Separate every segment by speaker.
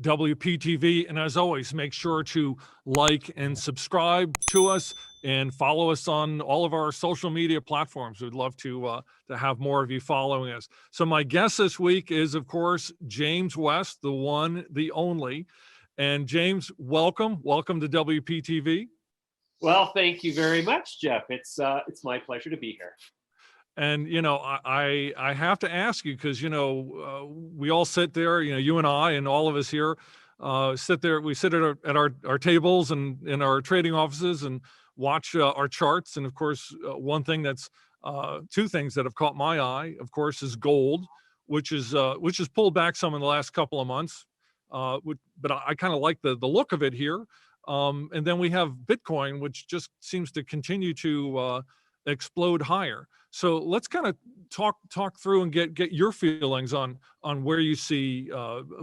Speaker 1: WPTV. And as always, make sure to like and subscribe to us and follow us on all of our social media platforms. We'd love to have more of you following us. So my guest this week is, of course, James West, the one, the only. And James, welcome to WPTV.
Speaker 2: Well, thank you very much, Jeff. It's my pleasure to be here.
Speaker 1: And I have to ask you because we all sit there, you and I and all of us here sit there. We sit at our tables and in our trading offices and watch our charts. And of course, two things that have caught my eye, of course, is gold, which has pulled back some in the last couple of months. But I kind of like the look of it here. And then we have Bitcoin, which just seems to continue to explode higher. So let's kind of talk through and get your feelings on where you see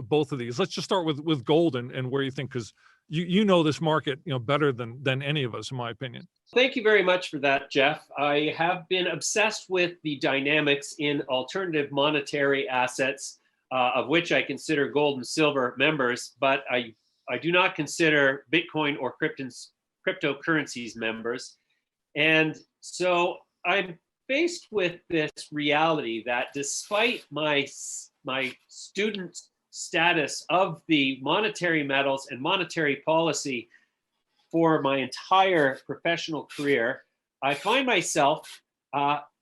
Speaker 1: both of these. Let's just start with gold and where you think, because you know this market better than any of us, in my opinion.
Speaker 2: Thank you very much for that, Jeff. I have been obsessed with the dynamics in alternative monetary assets, of which I consider gold and silver members, but I do not consider Bitcoin or cryptocurrencies members. And so I'm faced with this reality that despite my student status of the monetary metals and monetary policy for my entire professional career, I find myself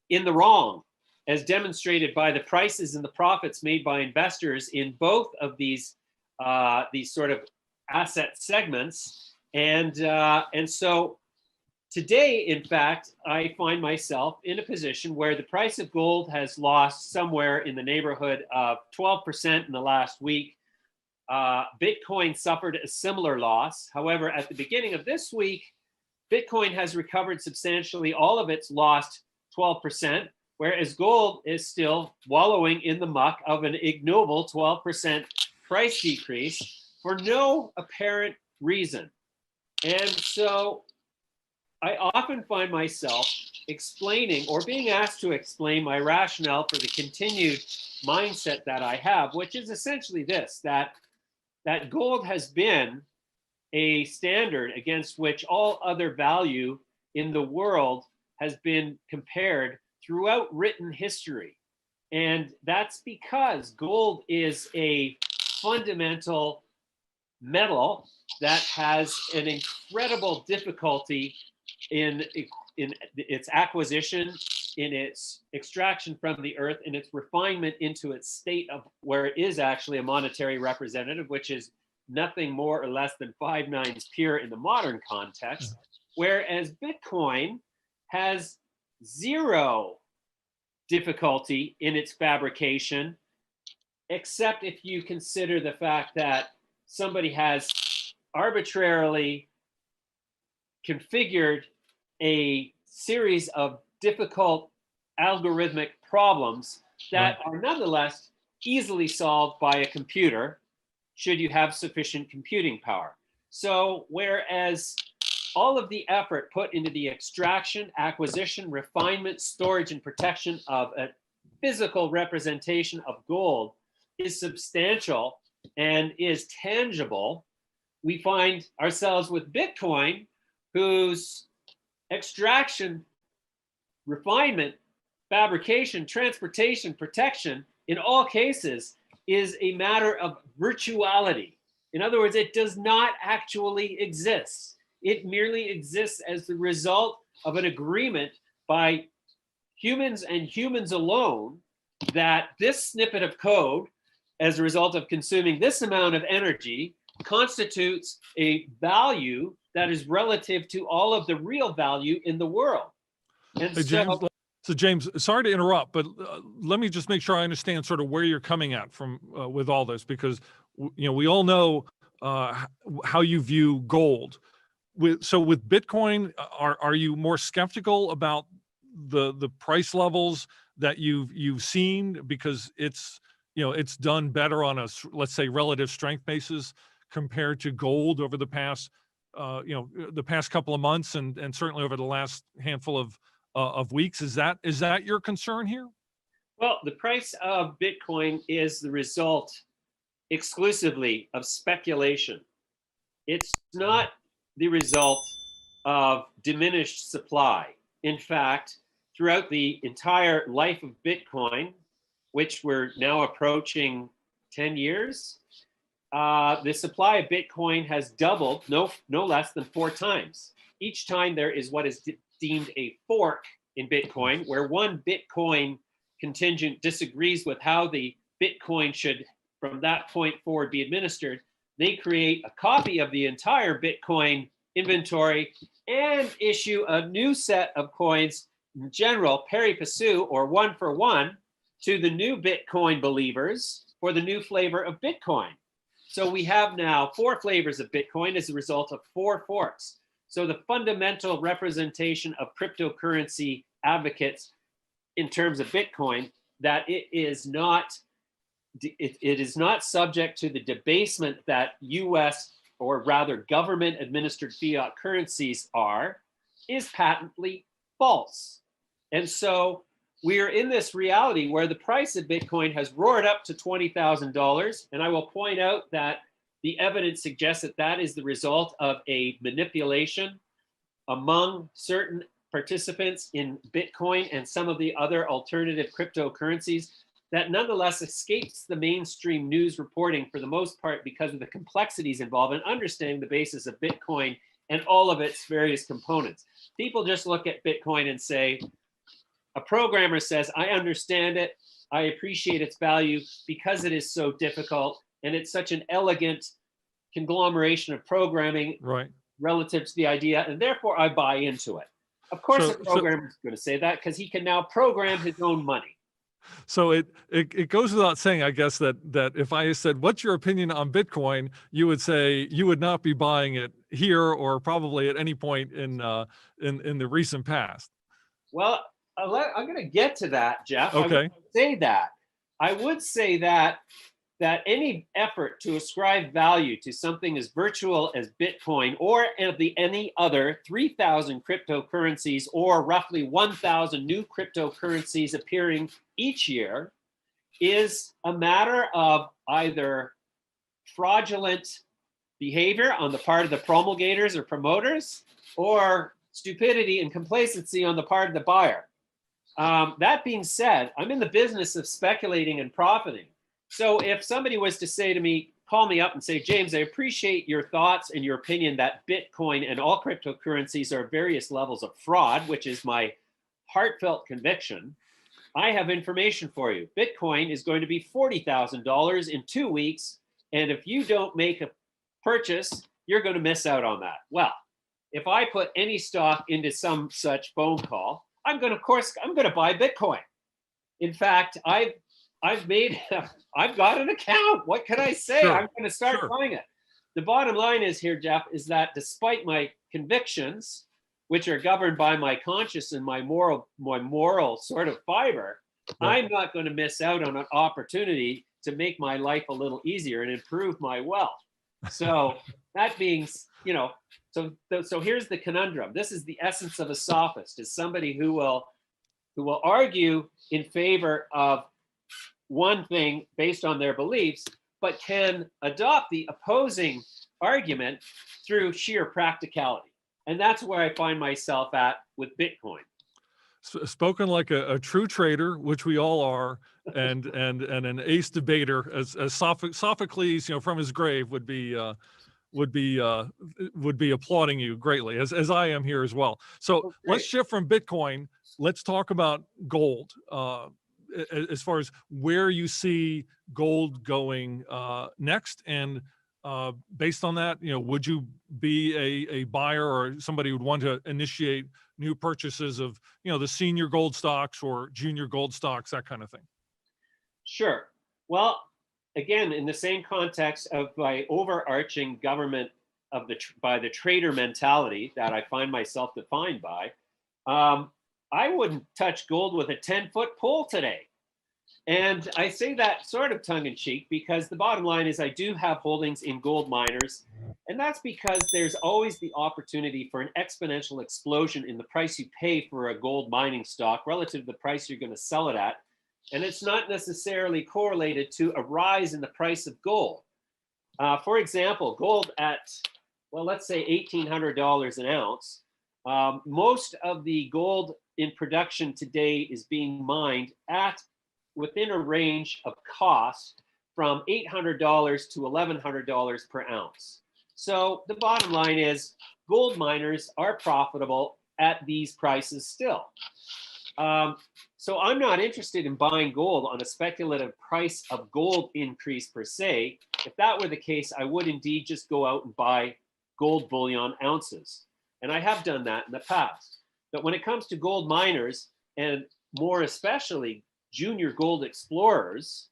Speaker 2: in the wrong, as demonstrated by the prices and the profits made by investors in both of these sort of asset segments. And so today, in fact, I find myself in a position where the price of gold has lost somewhere in the neighborhood of 12% in the last week. Bitcoin suffered a similar loss. However, at the beginning of this week, Bitcoin has recovered substantially all of its lost 12%, whereas gold is still wallowing in the muck of an ignoble 12% price decrease for no apparent reason. And so I often find myself explaining or being asked to explain my rationale for the continued mindset that I have, which is essentially this, that gold has been a standard against which all other value in the world has been compared throughout written history. And that's because gold is a fundamental metal that has an incredible difficulty in its acquisition, in its extraction from the earth, in its refinement into its state of where it is actually a monetary representative, which is nothing more or less than 5 nines pure in the modern context, whereas Bitcoin has zero difficulty in its fabrication, except if you consider the fact that somebody has arbitrarily configured a series of difficult algorithmic problems that are nonetheless easily solved by a computer should you have sufficient computing power. So whereas all of the effort put into the extraction, acquisition, refinement, storage, and protection of a physical representation of gold is substantial and is tangible, we find ourselves with Bitcoin, whose extraction, refinement, fabrication, transportation, protection, in all cases, is a matter of virtuality. In other words, it does not actually exist. It merely exists as the result of an agreement by humans and humans alone that this snippet of code, as a result of consuming this amount of energy, constitutes a value that is relative to all of the real value in the world. And
Speaker 1: so James, sorry to interrupt, but let me just make sure I understand sort of where you're coming at from with all this, because we all know how you view gold. So with Bitcoin, are you more skeptical about the price levels that you've seen because it's done better on a, let's say, relative strength basis compared to gold over the past the past couple of months and certainly over the last handful of weeks? Is that your concern here?
Speaker 2: Well, the price of Bitcoin is the result exclusively of speculation. It's not the result of diminished supply. In fact, throughout the entire life of Bitcoin, which we're now approaching 10 years, the supply of Bitcoin has doubled, no less than 4 times. Each time there is what is deemed a fork in Bitcoin, where one Bitcoin contingent disagrees with how the Bitcoin should, from that point forward, be administered. They create a copy of the entire Bitcoin inventory and issue a new set of coins, in general, pari passu, or one for one, to the new Bitcoin believers for the new flavor of Bitcoin. So we have now 4 flavors of Bitcoin as a result of 4 forks. So the fundamental representation of cryptocurrency advocates in terms of Bitcoin, that it is not subject to the debasement that US, or rather government administered fiat currencies are, is patently false. And so we're in this reality where the price of Bitcoin has roared up to $20,000. And I will point out that the evidence suggests that that is the result of a manipulation among certain participants in Bitcoin and some of the other alternative cryptocurrencies that nonetheless escapes the mainstream news reporting for the most part because of the complexities involved in understanding the basis of Bitcoin and all of its various components. People just look at Bitcoin and say, a programmer says, I understand it, I appreciate its value because it is so difficult and it's such an elegant conglomeration of programming
Speaker 1: Right.
Speaker 2: relative to the idea, and therefore I buy into it. Of course, a programmer is going to say that because he can now program his own money.
Speaker 1: So it goes without saying, I guess, that if I said, what's your opinion on Bitcoin, you would say you would not be buying it here or probably at any point in the recent past.
Speaker 2: Well, I'm going to get to that, Jeff.
Speaker 1: Okay.
Speaker 2: I would say that any effort to ascribe value to something as virtual as Bitcoin or any other 3,000 cryptocurrencies or roughly 1,000 new cryptocurrencies appearing each year is a matter of either fraudulent behavior on the part of the promulgators or promoters, or stupidity and complacency on the part of the buyer. That being said, I'm in the business of speculating and profiting. So if somebody was to say to me, call me up and say, James, I appreciate your thoughts and your opinion that Bitcoin and all cryptocurrencies are various levels of fraud, which is my heartfelt conviction, I have information for you. Bitcoin is going to be $40,000 in 2 weeks. And if you don't make a purchase, you're going to miss out on that. Well, if I put any stock into some such phone call, I'm going to buy Bitcoin. In fact, I've got an account. What can I say?
Speaker 1: Sure.
Speaker 2: I'm going to start buying it. The bottom line is here, Jeff, is that despite my convictions, which are governed by my conscience and my moral sort of fiber, right, I'm not going to miss out on an opportunity to make my life a little easier and improve my wealth. So that being, so here's the conundrum. This is the essence of a sophist, is somebody who will argue in favor of one thing based on their beliefs, but can adopt the opposing argument through sheer practicality. And that's where I find myself at with Bitcoin.
Speaker 1: Spoken like a true trader, which we all are, and an ace debater, as Sophocles, from his grave would be applauding you greatly, as I am here as well. So let's shift from Bitcoin. Let's talk about gold. As far as where you see gold going next, and based on that, would you be a buyer or somebody who would want to initiate new purchases of, the senior gold stocks or junior gold stocks, that kind of thing? Sure.
Speaker 2: Well, again, in the same context of my overarching government of by the trader mentality that I find myself defined by, I wouldn't touch gold with a 10-foot pole today. And I say that sort of tongue in cheek because the bottom line is I do have holdings in gold miners. And that's because there's always the opportunity for an exponential explosion in the price you pay for a gold mining stock relative to the price you're going to sell it at and it's not necessarily correlated to a rise in the price of gold. For example, gold at, well, let's say $1,800 an ounce. Most of the gold in production today is being mined at within a range of cost from $800 to $1,100 per ounce. So the bottom line is gold miners are profitable at these prices still. So I'm not interested in buying gold on a speculative price of gold increase per se. If that were the case, I would indeed just go out and buy gold bullion ounces. And I have done that in the past. But when it comes to gold miners, and more especially junior gold explorers,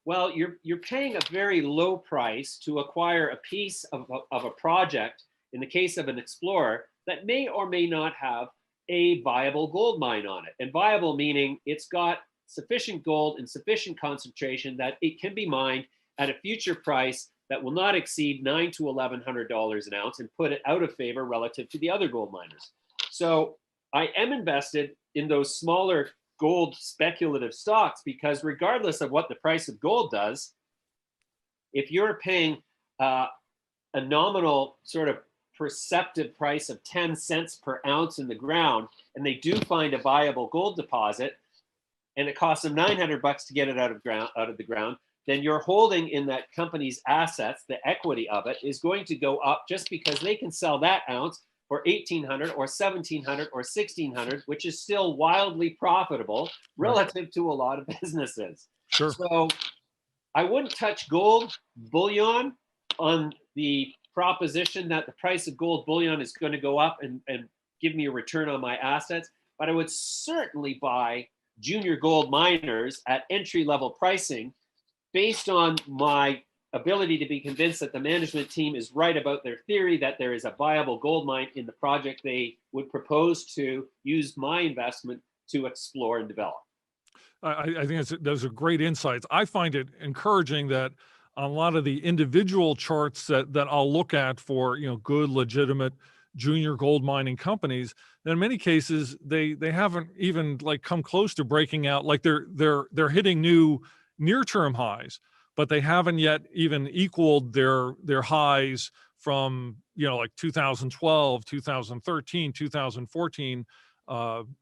Speaker 2: well, you're paying a very low price to acquire a piece of a project, in the case of an explorer, that may or may not have a viable gold mine on it. And viable meaning it's got sufficient gold and sufficient concentration that it can be mined at a future price that will not exceed $900 to $1,100 an ounce and put it out of favor relative to the other gold miners. So I am invested in those smaller gold speculative stocks because regardless of what the price of gold does, if you're paying a nominal sort of perceptive price of 10 cents per ounce in the ground, and they do find a viable gold deposit, and it costs them $900 to get it out of the ground, then your holding in that company's assets, the equity of it, is going to go up just because they can sell that ounce for $1,800 or $1,700 or $1,600, which is still wildly profitable relative to a lot of businesses.
Speaker 1: Sure.
Speaker 2: So I wouldn't touch gold bullion on the proposition that the price of gold bullion is going to go up and give me a return on my assets, but I would certainly buy junior gold miners at entry-level pricing based on my ability to be convinced that the management team is right about their theory that there is a viable gold mine in the project they would propose to use my investment to explore and develop.
Speaker 1: I think those are great insights. I find it encouraging that a lot of the individual charts that I'll look at for, good, legitimate junior gold mining companies, in many cases they haven't even come close to breaking out. Like they're hitting new near-term highs, but they haven't yet even equaled their highs from 2012, 2013, 2014.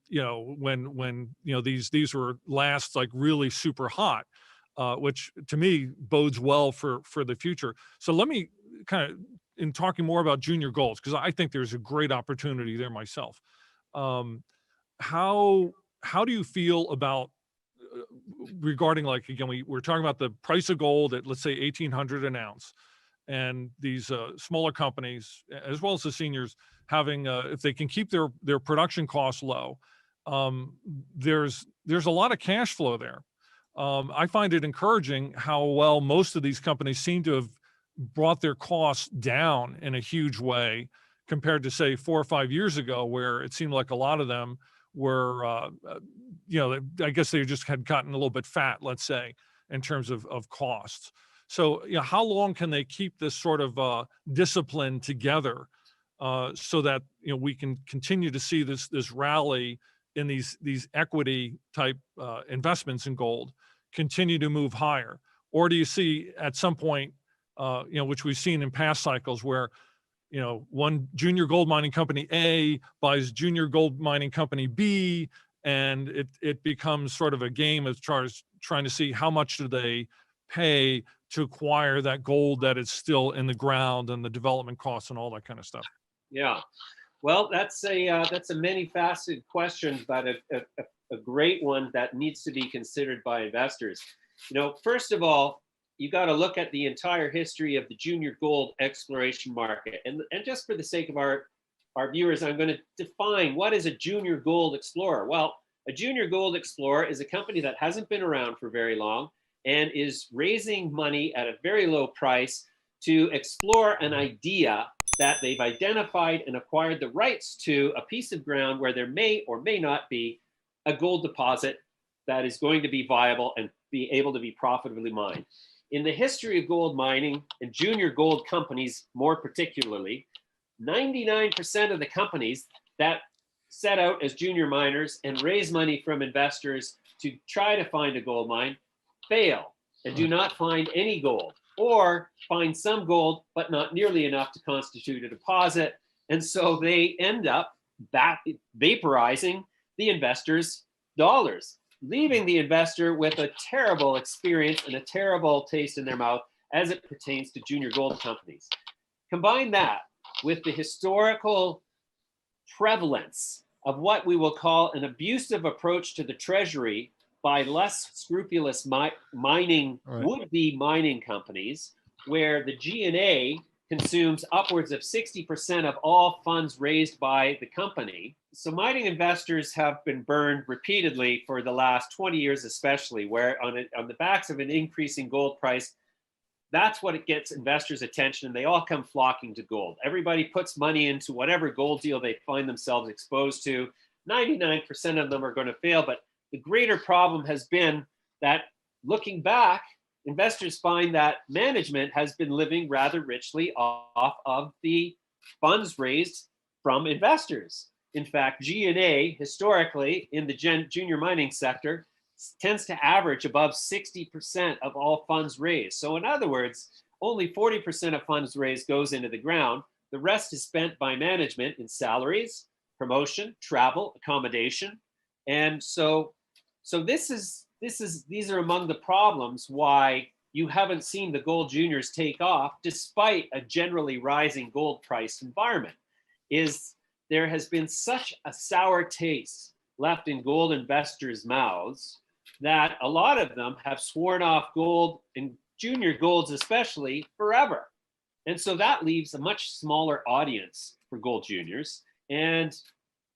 Speaker 1: When these were last really super hot, which to me bodes well for the future. So let me kind of, in talking more about junior golds, because I think there's a great opportunity there myself. How do you feel about regarding, again, we're talking about the price of gold at, let's say, 1,800 an ounce, and these smaller companies, as well as the seniors, having if they can keep their production costs low, there's a lot of cash flow there. I find it encouraging how well most of these companies seem to have brought their costs down in a huge way compared to, say, 4 or 5 years ago, where it seemed like a lot of them were, I guess they just had gotten a little bit fat, let's say, in terms of costs. So, how long can they keep this sort of discipline together so that we can continue to see this rally in these equity type investments in gold continue to move higher? Or do you see at some point, which we've seen in past cycles, where one junior gold mining company A buys junior gold mining company B, and it becomes sort of a game as far as trying to see how much do they pay to acquire that gold that is still in the ground, and the development costs and all that kind of stuff?
Speaker 2: Yeah, well, that's a many-faceted question, but a great one that needs to be considered by investors. First of all, you got to look at the entire history of the junior gold exploration market, and just for the sake of our viewers, I'm going to define what is a junior gold explorer. Well, a junior gold explorer is a company that hasn't been around for very long and is raising money at a very low price to explore an idea that they've identified and acquired the rights to a piece of ground where there may or may not be a gold deposit that is going to be viable and be able to be profitably mined. In the history of gold mining and junior gold companies more particularly, 99% of the companies that set out as junior miners and raise money from investors to try to find a gold mine fail and do not find any gold, or find some gold, but not nearly enough to constitute a deposit. And so they end up vaporizing the investors' dollars, leaving the investor with a terrible experience and a terrible taste in their mouth as it pertains to junior gold companies. Combine that with the historical prevalence of what we will call an abusive approach to the treasury by less scrupulous mining,
Speaker 1: Right.
Speaker 2: would-be mining companies, where the G&A consumes upwards of 60% of all funds raised by the company. So mining investors have been burned repeatedly for the last 20 years, especially, where on the backs of an increasing gold price, that's what it gets investors' attention, and they all come flocking to gold. Everybody puts money into whatever gold deal they find themselves exposed to. 99% of them are going to fail, but the greater problem has been that, looking back, investors find that management has been living rather richly off of the funds raised from investors. In fact, G&A historically in the junior mining sector tends to average above 60% of all funds raised. So in other words, only 40% of funds raised goes into the ground. The rest is spent by management in salaries, promotion, travel, accommodation. And so these are among the problems why you haven't seen the gold juniors take off despite a generally rising gold price environment. Is there has been such a sour taste left in gold investors' mouths that a lot of them have sworn off gold, and junior golds especially, forever. And so that leaves a much smaller audience for gold juniors and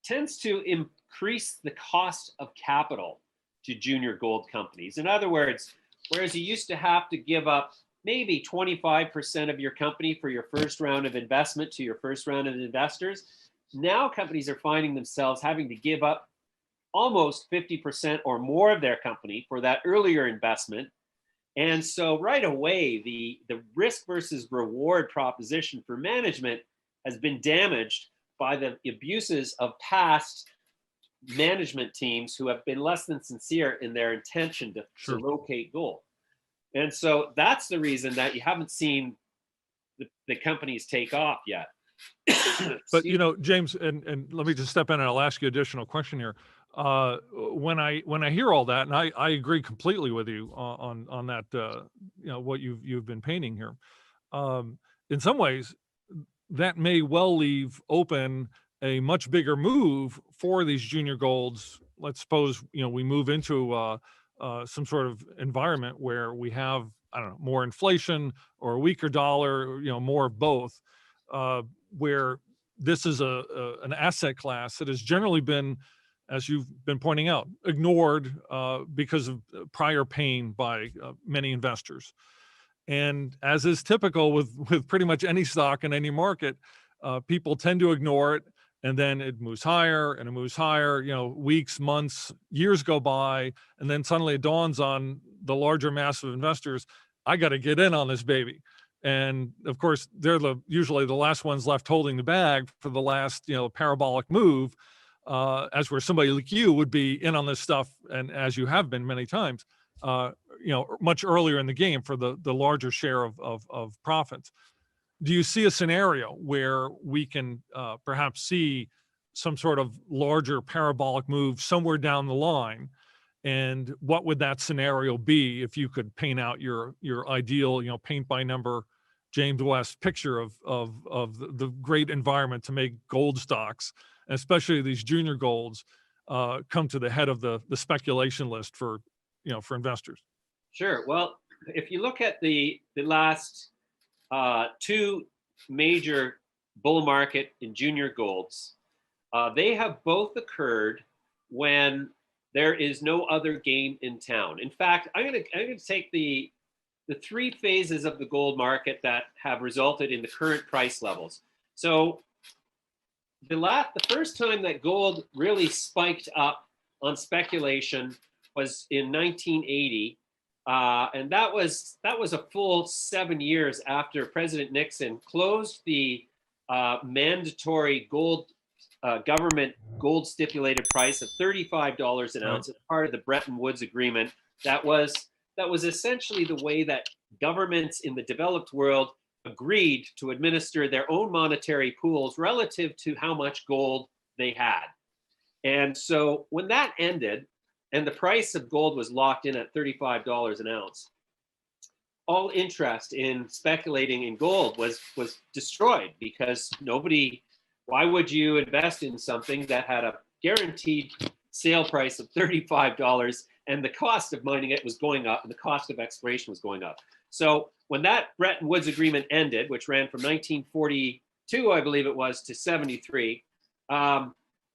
Speaker 2: tends to increase the cost of capital to junior gold companies. In other words, whereas you used to have to give up maybe 25% of your company for your first round of investment to your first round of investors, now companies are finding themselves having to give up almost 50% or more of their company for that earlier investment. And so right away, the risk versus reward proposition for management has been damaged by the abuses of past management teams who have been less than sincere in their intention to locate gold. And so that's the reason that you haven't seen the companies take off yet.
Speaker 1: But James, and let me just step in and I'll ask you additional question here. When I hear all that, and I agree completely with you on that, what you've been painting here. In some ways, that may well leave open a much bigger move for these junior golds. Let's suppose we move into some sort of environment where we have, I don't know, more inflation or a weaker dollar, more of both, where this is an asset class that has generally been, as you've been pointing out, ignored because of prior pain by many investors. And as is typical with pretty much any stock in any market, people tend to ignore it, and then it moves higher and it moves higher. Weeks, months, years go by, and then suddenly it dawns on the larger mass of investors, I got to get in on this baby. And of course, they're usually the last ones left holding the bag for the last parabolic move, as where somebody like you would be in on this stuff, and as you have been many times, much earlier in the game for the larger share of profits. Do you see a scenario where we can perhaps see some sort of larger parabolic move somewhere down the line? And what would that scenario be if you could paint out your ideal, paint by number James West picture of the great environment to make gold stocks, especially these junior golds, come to the head of the speculation list for investors?
Speaker 2: Sure. Well, if you look at the last two major bull market in junior golds, they have both occurred when there is no other game in town. In fact, I'm going to take the three phases of the gold market that have resulted in the current price levels. So the first time that gold really spiked up on speculation was in 1980. And that was a full 7 years after President Nixon closed the mandatory gold government gold stipulated price of $35 an ounce as part of the Bretton Woods Agreement. That was essentially the way that governments in the developed world agreed to administer their own monetary pools relative to how much gold they had. And so when that ended and the price of gold was locked in at $35 an ounce, all interest in speculating in gold was destroyed, because why would you invest in something that had a guaranteed sale price of $35 and the cost of mining it was going up and the cost of exploration was going up? So when that Bretton Woods Agreement ended, which ran from 1942, I believe it was, to 73,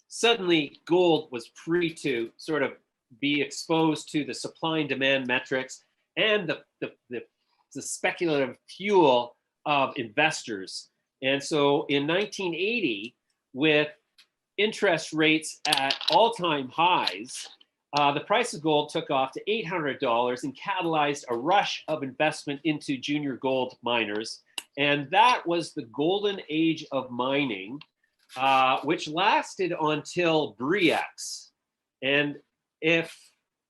Speaker 2: suddenly gold was free to sort of be exposed to the supply and demand metrics and the speculative fuel of investors. And so in 1980, with interest rates at all-time highs, the price of gold took off to $800 and catalyzed a rush of investment into junior gold miners. And that was the golden age of mining, which lasted until Bre-X. And if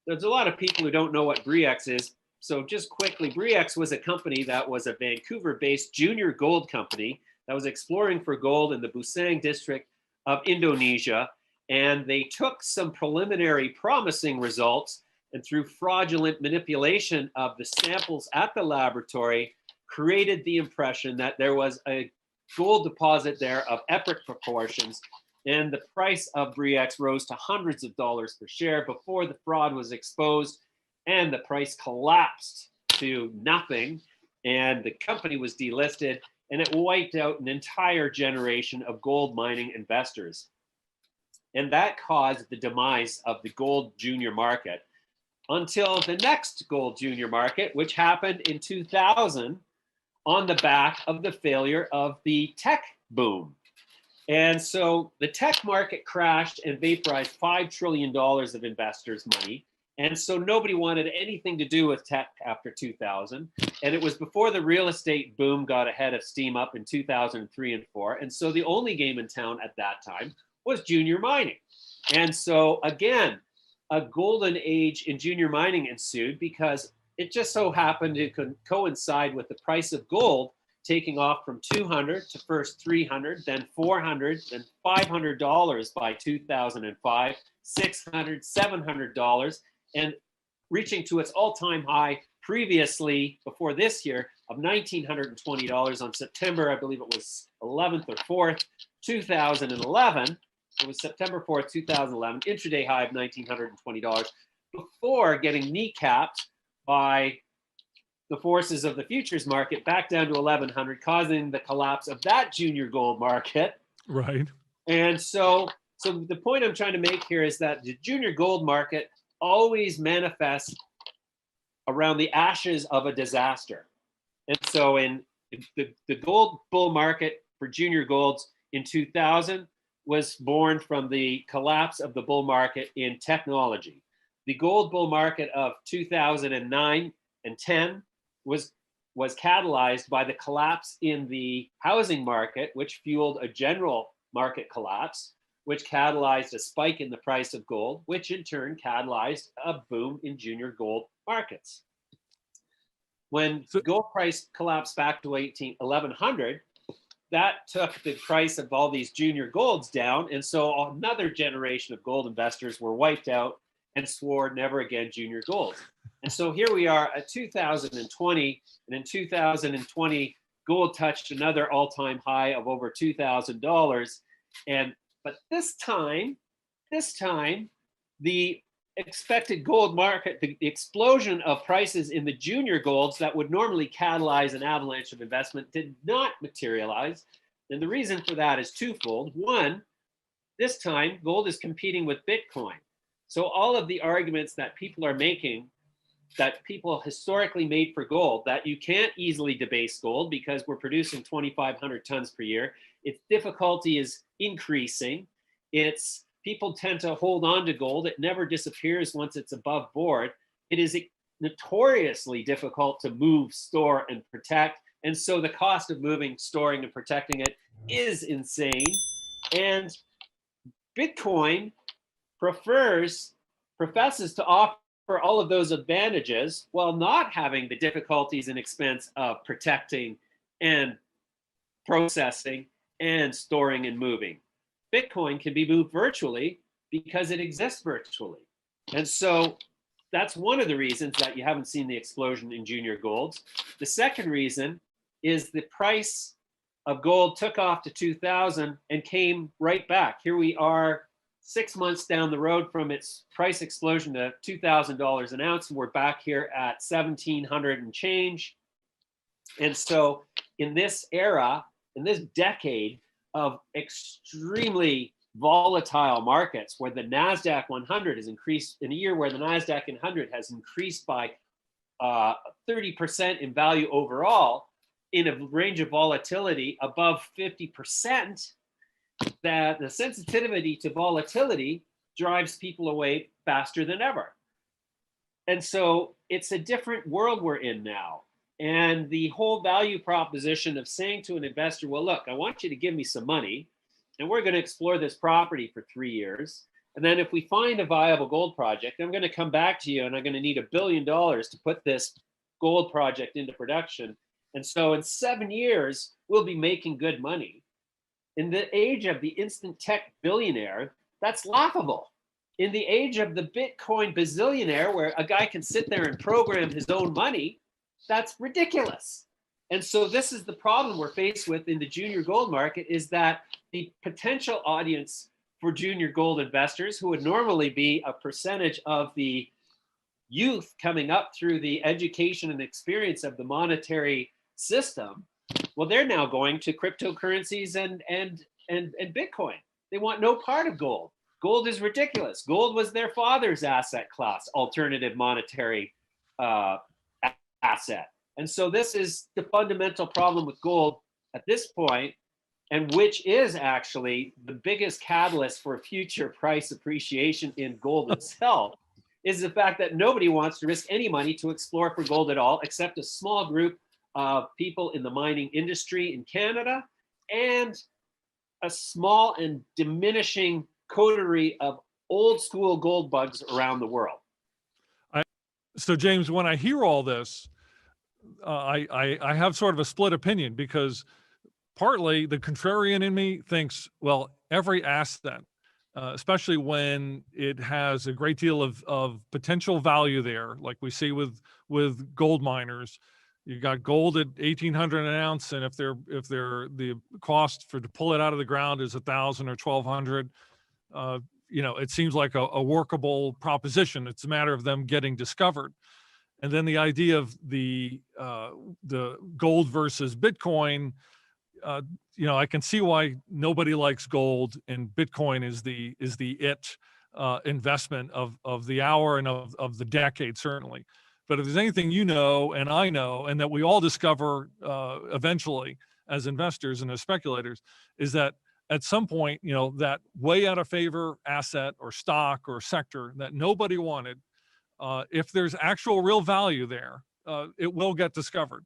Speaker 2: there's a lot of people who don't know what Bre-X is, so just quickly, Bre-X was a company that was a Vancouver-based junior gold company that was exploring for gold in the Busang district of Indonesia. And they took some preliminary promising results, and through fraudulent manipulation of the samples at the laboratory, created the impression that there was a gold deposit there of epic proportions. And the price of Bre-X rose to hundreds of dollars per share before the fraud was exposed, and the price collapsed to nothing, and the company was delisted, and it wiped out an entire generation of gold mining investors. And that caused the demise of the gold junior market until the next gold junior market, which happened in 2000 on the back of the failure of the tech boom. And so the tech market crashed and vaporized $5 trillion of investors' money. And so nobody wanted anything to do with tech after 2000. And it was before the real estate boom got ahead of steam up in 2003 and 4. And so the only game in town at that time was junior mining. And so again, a golden age in junior mining ensued, because it just so happened to coincide with the price of gold taking off from 200 to first 300, then 400, then $500 by 2005, 600, $700, and reaching to its all-time high previously, before this year, of $1,920 on September, I believe it was 11th or 4th, 2011. It was September 4th, 2011, intraday high of $1,920, before getting kneecapped by the forces of the futures market back down to 1,100, causing the collapse of that junior gold market.
Speaker 1: Right.
Speaker 2: And so the point I'm trying to make here is that the junior gold market always manifests around the ashes of a disaster. And so in the gold bull market for junior golds in 2000 was born from the collapse of the bull market in technology. The gold bull market of 2009 and 10 was catalyzed by the collapse in the housing market, which fueled a general market collapse, which catalyzed a spike in the price of gold, which in turn catalyzed a boom in junior gold markets. When gold price collapsed back to 1,100, that took the price of all these junior golds down. And so another generation of gold investors were wiped out and swore never again junior gold. And so here we are at 2020, and in 2020, gold touched another all-time high of over $2,000. But this time, the expected gold market, the explosion of prices in the junior golds that would normally catalyze an avalanche of investment did not materialize. And the reason for that is twofold. One, this time gold is competing with Bitcoin. So all of the arguments that people are making, that people historically made for gold, that you can't easily debase gold because we're producing 2,500 tons per year. Its difficulty is increasing. People tend to hold on to gold. It never disappears once it's above board. It is notoriously difficult to move, store, and protect. And so the cost of moving, storing, and protecting it is insane. And Bitcoin professes to offer all of those advantages while not having the difficulties and expense of protecting and processing and storing and moving. Bitcoin can be moved virtually because it exists virtually. And so that's one of the reasons that you haven't seen the explosion in junior golds. The second reason is the price of gold took off to 2000 and came right back. Here we are 6 months down the road from its price explosion to $2,000 an ounce, and we're back here at 1700 and change. And so in this era, in this decade of extremely volatile markets, where the NASDAQ 100 has increased, in a year where the NASDAQ 100 has increased by 30% in value overall, in a range of volatility above 50%, that the sensitivity to volatility drives people away faster than ever. And so it's a different world we're in now. And the whole value proposition of saying to an investor, well, look, I want you to give me some money and we're going to explore this property for 3 years. And then if we find a viable gold project, I'm going to come back to you and I'm going to need $1 billion to put this gold project into production. And so in 7 years, we'll be making good money. In the age of the instant tech billionaire, that's laughable. In the age of the Bitcoin bazillionaire, where a guy can sit there and program his own money, that's ridiculous. And so this is the problem we're faced with in the junior gold market, is that the potential audience for junior gold investors, who would normally be a percentage of the youth coming up through the education and experience of the monetary system, well, they're now going to cryptocurrencies and Bitcoin. They want no part of gold. Gold is ridiculous. Gold was their father's asset class, alternative monetary asset. And so this is the fundamental problem with gold at this point, and which is actually the biggest catalyst for future price appreciation in gold itself, is the fact that nobody wants to risk any money to explore for gold at all, except a small group of people in the mining industry in Canada and a small and diminishing coterie of old school gold bugs around the world.
Speaker 1: So James, when I hear all this, I have sort of a split opinion, because partly the contrarian in me thinks, well, every asset, especially when it has a great deal of potential value there, like we see with gold miners. You got gold at 1,800 an ounce, and if the cost to pull it out of the ground is 1,000 or 1,200, it seems like a workable proposition. It's a matter of them getting discovered. And then the idea of the gold versus Bitcoin, I can see why nobody likes gold, and Bitcoin is the investment of the hour and of the decade, certainly. But if there's anything and I know, and that we all discover eventually as investors and as speculators, is that at some point, that way out of favor asset or stock or sector that nobody wanted, if there's actual real value there, it will get discovered.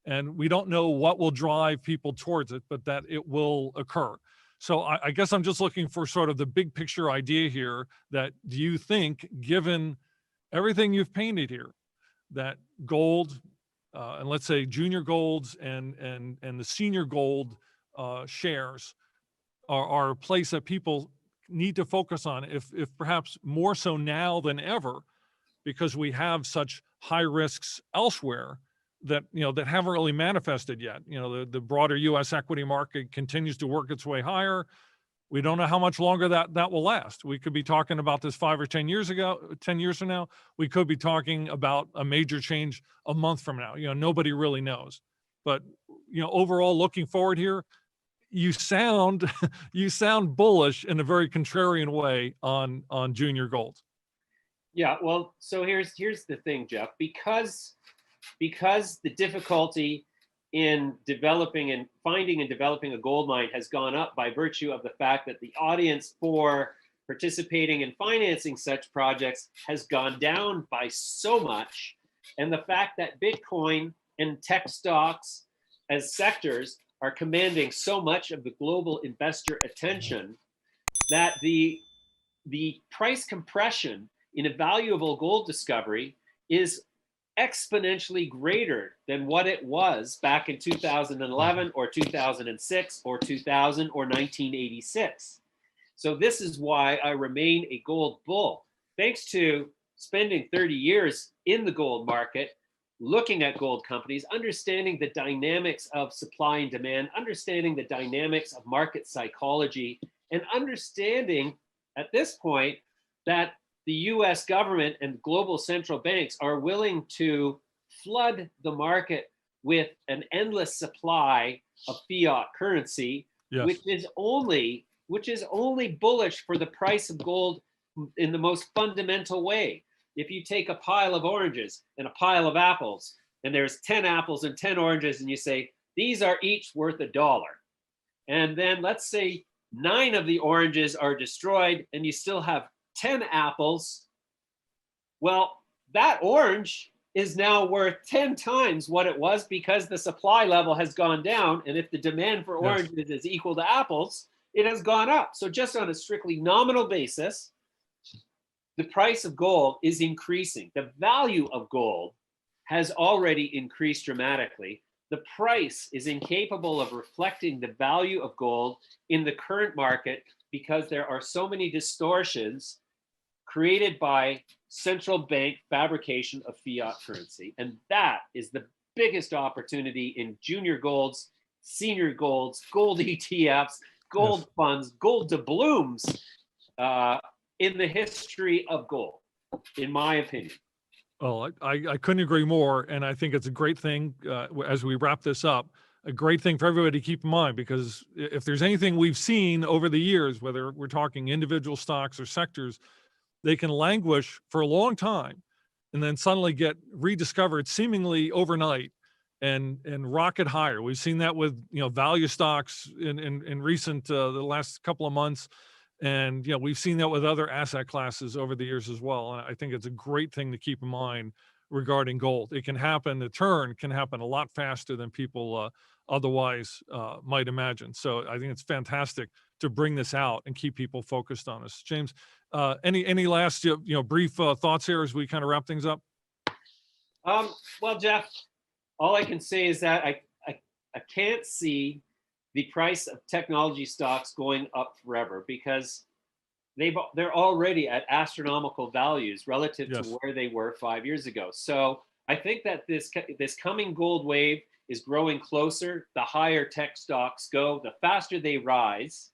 Speaker 1: And we don't know what will drive people towards it, but that it will occur. So I guess I'm just looking for sort of the big picture idea here, that do you think, given everything you've painted here, that gold, and let's say junior golds and the senior gold shares are a place that people need to focus on, if perhaps more so now than ever, because we have such high risks elsewhere that that haven't really manifested yet. The broader U.S. equity market continues to work its way higher. We don't know how much longer that will last. We could be talking about this 5 or 10 years from now. We could be talking about a major change a month from now. Nobody really knows. But overall, looking forward here, you sound bullish in a very contrarian way on junior gold.
Speaker 2: Yeah, well, so here's the thing, Jeff. Because the difficulty in developing and finding and developing a gold mine has gone up by virtue of the fact that the audience for participating in financing such projects has gone down by so much, and the fact that Bitcoin and tech stocks as sectors are commanding so much of the global investor attention, that the price compression in a valuable gold discovery is exponentially greater than what it was back in 2011 or 2006 or 2000 or 1986. So this is why I remain a gold bull. Thanks to spending 30 years in the gold market, looking at gold companies, understanding the dynamics of supply and demand, understanding the dynamics of market psychology, and understanding at this point that the US government and global central banks are willing to flood the market with an endless supply of fiat currency,
Speaker 1: Yes.
Speaker 2: which is only bullish for the price of gold in the most fundamental way. If you take a pile of oranges and a pile of apples, and there's 10 apples and 10 oranges, and you say, these are each worth $1. And then let's say 9 of the oranges are destroyed and you still have 10 apples. Well, that orange is now worth 10 times what it was because the supply level has gone down. And if the demand for oranges is equal to apples, it has gone up. So just on a strictly nominal basis, the price of gold is increasing. The value of gold has already increased dramatically. The price is incapable of reflecting the value of gold in the current market because there are so many distortions created by central bank fabrication of fiat currency. And that is the biggest opportunity in junior golds, senior golds, gold ETFs, gold funds, gold doubloons in the history of gold, in my opinion.
Speaker 1: Well, I couldn't agree more. And I think it's a great thing as we wrap this up, a great thing for everybody to keep in mind, because if there's anything we've seen over the years, whether we're talking individual stocks or sectors, they can languish for a long time and then suddenly get rediscovered seemingly overnight and rocket higher. We've seen that with, value stocks in recent, the last couple of months. And, we've seen that with other asset classes over the years as well. And I think it's a great thing to keep in mind regarding gold. It can happen, the turn can happen a lot faster than people otherwise might imagine. So I think it's fantastic to bring this out and keep people focused on us. James, any last, brief thoughts here as we kind of wrap things up?
Speaker 2: Well, Jeff, all I can say is that I can't see the price of technology stocks going up forever because they're already at astronomical values relative to where they were 5 years ago. So I think that this coming gold wave is growing closer. The higher tech stocks go, the faster they rise,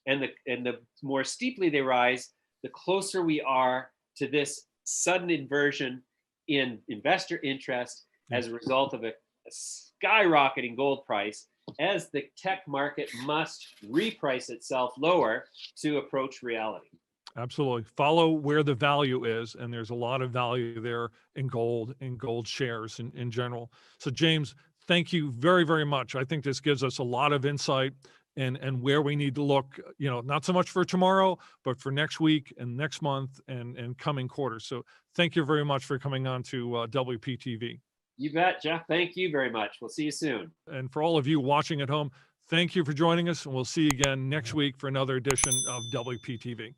Speaker 2: and the more steeply they rise, the closer we are to this sudden inversion in investor interest as a result of a skyrocketing gold price, as the tech market must reprice itself lower to approach reality.
Speaker 1: Absolutely. Follow where the value is. And there's a lot of value there in gold shares in general. So James, thank you very, very much. I think this gives us a lot of insight and where we need to look, not so much for tomorrow, but for next week and next month and coming quarters. So thank you very much for coming on to WPTV.
Speaker 2: You bet, Jeff. Thank you very much. We'll see you soon.
Speaker 1: And for all of you watching at home, thank you for joining us. And we'll see you again next week for another edition of WPTV.